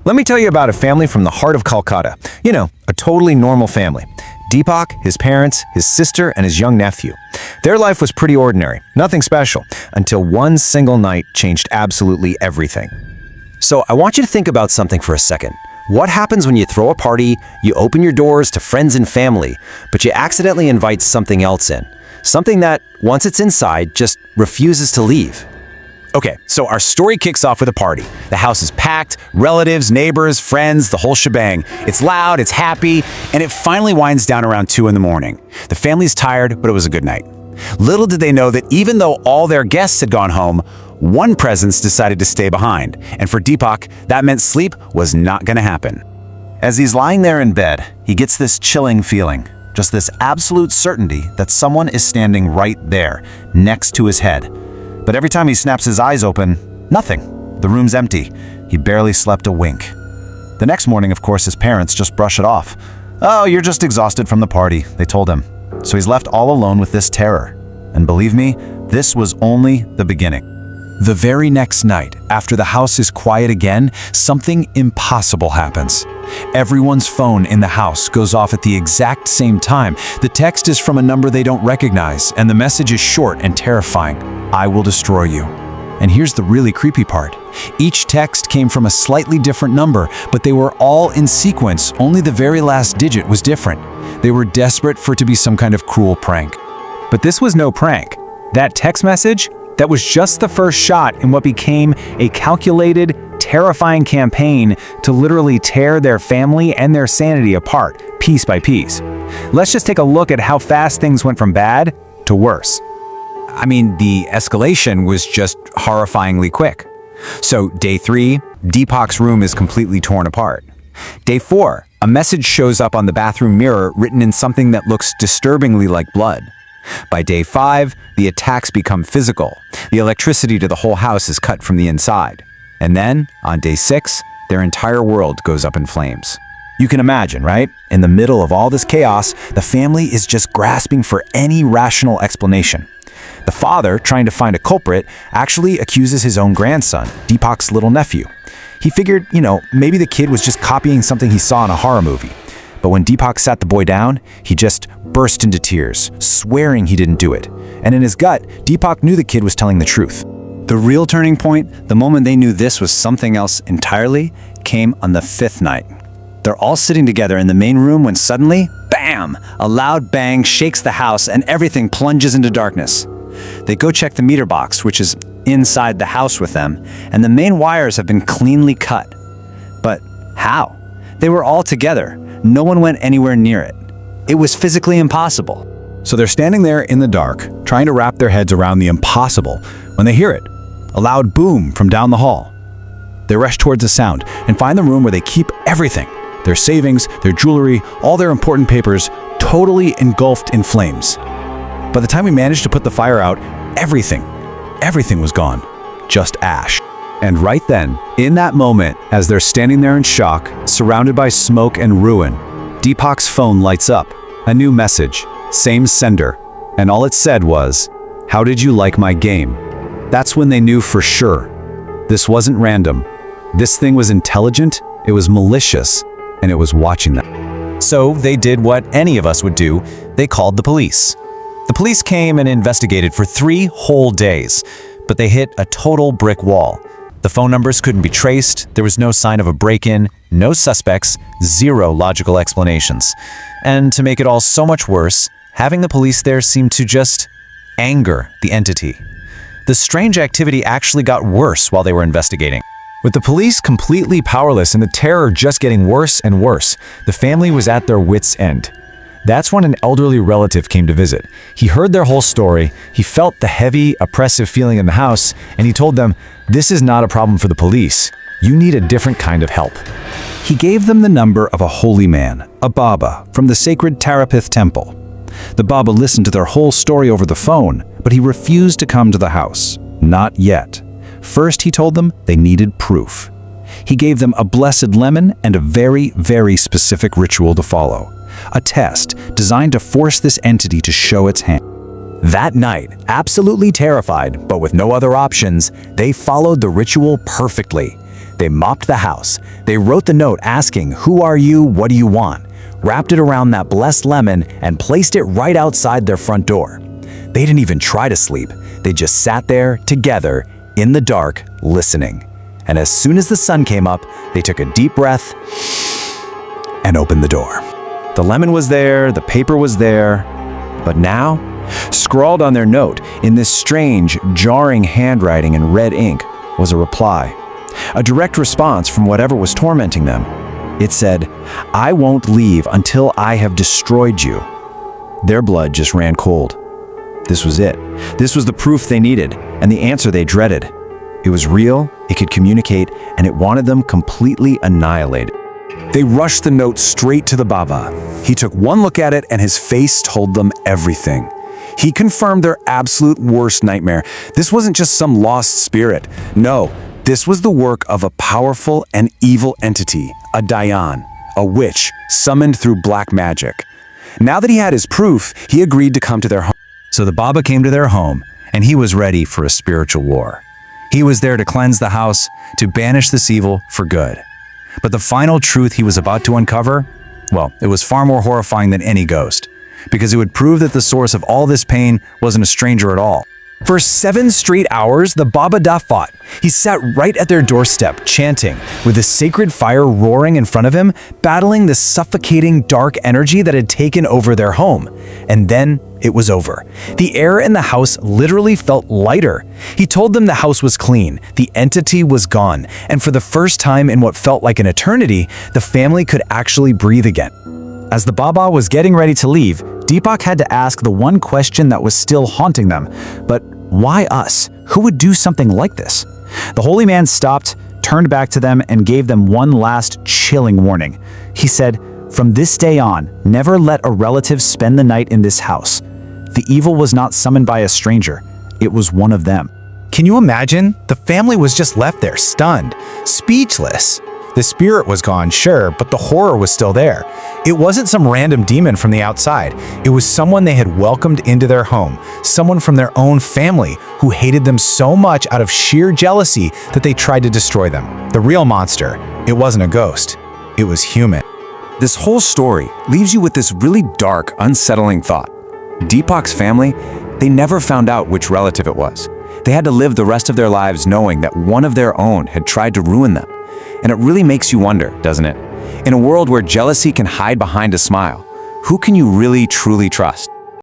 Let me tell you about a family from the heart of Kolkata. You know, a totally normal family. Deepak, his parents, his sister, and his young nephew. Their life was pretty ordinary, nothing special, until one single night changed absolutely everything. So I want you to think about something for a second. What happens when you throw a party, you open your doors to friends and family, but you accidentally invite something else in? Something that, once it's inside, just refuses to leave. Okay, so our story kicks off with a party. The house is packed, relatives, neighbors, friends, the whole shebang. It's loud, it's happy, and it finally winds down around 2 in the morning. The family's tired, but it was a good night. Little did they know that even though all their guests had gone home, one presence decided to stay behind. And for Deepak, that meant sleep was not gonna happen. As he's lying there in bed, he gets this chilling feeling. Just this absolute certainty that someone is standing right there, next to his head. But every time he snaps his eyes open, nothing. The room's empty. He barely slept a wink. The next morning, of course, his parents just brush it off. "Oh, you're just exhausted from the party," they told him. So he's left all alone with this terror. And believe me, this was only the beginning. The very next night, after the house is quiet again, something impossible happens. Everyone's phone in the house goes off at the exact same time. The text is from a number they don't recognize, and the message is short and terrifying. "I will destroy you." And here's the really creepy part. Each text came from a slightly different number, but they were all in sequence, only the very last digit was different. They were desperate for it to be some kind of cruel prank. But this was no prank. That text message, that was just the first shot in what became a calculated, terrifying campaign to literally tear their family and their sanity apart, piece by piece. Let's just take a look at how fast things went from bad to worse. I mean, the escalation was just horrifyingly quick. So day 3, Deepak's room is completely torn apart. Day 4, a message shows up on the bathroom mirror written in something that looks disturbingly like blood. By day 5, the attacks become physical. The electricity to the whole house is cut from the inside. And then, on day 6, their entire world goes up in flames. You can imagine, right? In the middle of all this chaos, the family is just grasping for any rational explanation. The father, trying to find a culprit, actually accuses his own grandson, Deepak's little nephew. He figured, maybe the kid was just copying something he saw in a horror movie. But when Deepak sat the boy down, he just burst into tears, swearing he didn't do it. And in his gut, Deepak knew the kid was telling the truth. The real turning point, the moment they knew this was something else entirely, came on the 5th night. They're all sitting together in the main room when suddenly, bam! A loud bang shakes the house and everything plunges into darkness. They go check the meter box, which is inside the house with them, and the main wires have been cleanly cut. But how? They were all together. No one went anywhere near it. It was physically impossible. So they're standing there in the dark, trying to wrap their heads around the impossible, when they hear it. A loud boom from down the hall. They rush towards the sound and find the room where they keep everything. Their savings, their jewelry, all their important papers, totally engulfed in flames. By the time we managed to put the fire out, everything was gone. Just ash. And right then, in that moment, as they're standing there in shock, surrounded by smoke and ruin, Deepak's phone lights up. A new message, same sender. And all it said was, "How did you like my game?" That's when they knew for sure. This wasn't random. This thing was intelligent, it was malicious, and it was watching them. So they did what any of us would do. They called the police. The police came and investigated for 3 whole days, but they hit a total brick wall. The phone numbers couldn't be traced, there was no sign of a break-in, no suspects, 0 logical explanations. And to make it all so much worse, having the police there seemed to just anger the entity. The strange activity actually got worse while they were investigating. With the police completely powerless and the terror just getting worse and worse, the family was at their wits' end. That's when an elderly relative came to visit. He heard their whole story, he felt the heavy, oppressive feeling in the house, and he told them, "This is not a problem for the police. You need a different kind of help." He gave them the number of a holy man, a Baba, from the sacred Tarapith temple. The Baba listened to their whole story over the phone, but he refused to come to the house. Not yet. First, he told them they needed proof. He gave them a blessed lemon and a very, very specific ritual to follow. A test designed to force this entity to show its hand. That night, absolutely terrified, but with no other options, they followed the ritual perfectly. They mopped the house. They wrote the note asking, "Who are you? What do you want?" Wrapped it around that blessed lemon and placed it right outside their front door. They didn't even try to sleep. They just sat there together in the dark, listening. And as soon as the sun came up, they took a deep breath and opened the door. The lemon was there, the paper was there, but now, scrawled on their note in this strange, jarring handwriting in red ink, was a reply. A direct response from whatever was tormenting them. It said, "I won't leave until I have destroyed you." Their blood just ran cold. This was it. This was the proof they needed, and the answer they dreaded. It was real, it could communicate, and it wanted them completely annihilated. They rushed the note straight to the Baba. He took one look at it, and his face told them everything. He confirmed their absolute worst nightmare. This wasn't just some lost spirit. No, this was the work of a powerful and evil entity, a Daayan, a witch summoned through black magic. Now that he had his proof, he agreed to come to their home. So the Baba came to their home, and he was ready for a spiritual war. He was there to cleanse the house, to banish this evil for good. But the final truth he was about to uncover, well, it was far more horrifying than any ghost, because it would prove that the source of all this pain wasn't a stranger at all. For 7 straight hours, the Baba Da fought. He sat right at their doorstep, chanting, with the sacred fire roaring in front of him, battling the suffocating dark energy that had taken over their home. And then it was over. The air in the house literally felt lighter. He told them the house was clean, the entity was gone, and for the first time in what felt like an eternity, the family could actually breathe again. As the Baba was getting ready to leave, Deepak had to ask the one question that was still haunting them. But why us? Who would do something like this? The holy man stopped, turned back to them, and gave them one last chilling warning. He said, "From this day on, never let a relative spend the night in this house." The evil was not summoned by a stranger. It was one of them. Can you imagine? The family was just left there, stunned, speechless. The spirit was gone, sure, but the horror was still there. It wasn't some random demon from the outside. It was someone they had welcomed into their home, someone from their own family who hated them so much out of sheer jealousy that they tried to destroy them. The real monster, it wasn't a ghost. It was human. This whole story leaves you with this really dark, unsettling thought. Deepak's family, they never found out which relative it was. They had to live the rest of their lives knowing that one of their own had tried to ruin them. And it really makes you wonder, doesn't it? In a world where jealousy can hide behind a smile, who can you really truly trust?